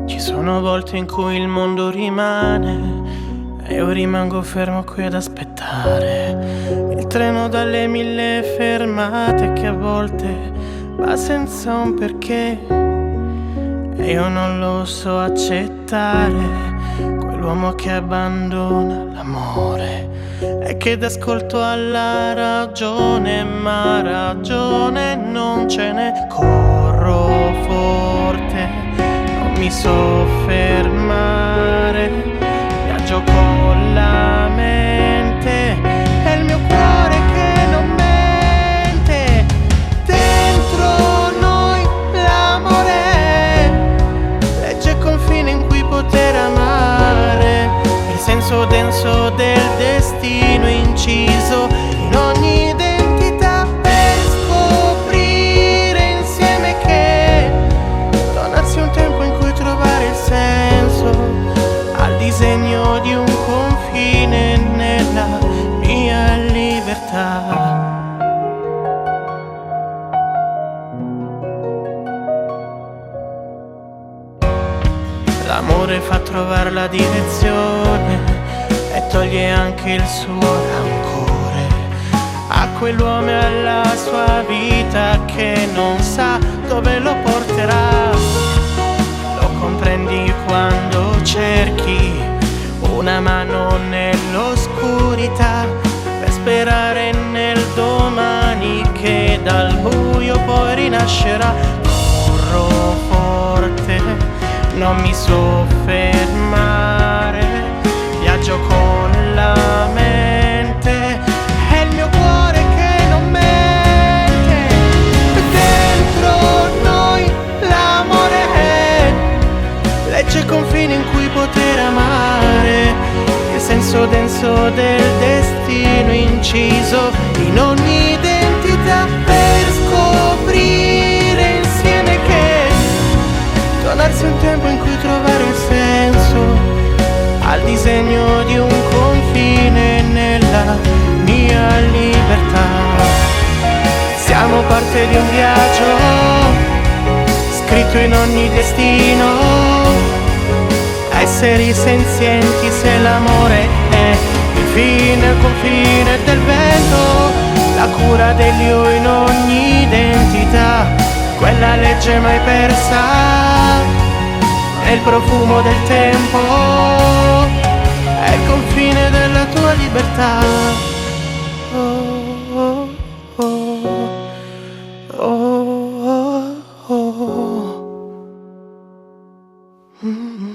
Ci sono volte in cui il mondo rimane e io rimango fermo qui ad aspettare il treno dalle 1000 fermate che a volte va senza un perché e io non lo so accettare. Quell'uomo che abbandona l'amore e che dà ascolto alla ragione, ma ragione non ce n'è. Corro forte, non mi so fermare, viaggio con la mente e il mio cuore che non mente. Dentro noi l'amore legge confine in cui poter amare, il senso denso del destino inciso in ogni identità, per scoprire insieme che donarsi un tempo in cui trovare il senso al disegno di un confine nella mia libertà. L'amore fa trovare la direzione e toglie anche il suo rancore a quell'uomo e alla sua vita che non sa dove lo porterà. Lo comprendi quando cerchi una mano nell'oscurità per sperare nel domani che dal buio poi rinascerà. Corro forte, non mi so fermare, viaggio con la mente e il mio cuore che non mente. Dentro noi l'amore legge confini in cui poter amare, il senso denso del destino inciso in ogni identità, per scoprire insieme che donarsi un tempo in cui trovare il senso al disegno di un confine nella mia libertà. Siamo parte di un viaggio scritto in ogni destino, esseri senzienti se l'amore è il fine, il confine del vento, la cura dell'io in ogni identità, quella legge mai persa è il profumo del tempo, è il confine della tua libertà. Oh, oh, oh, oh, oh. Mm-hmm.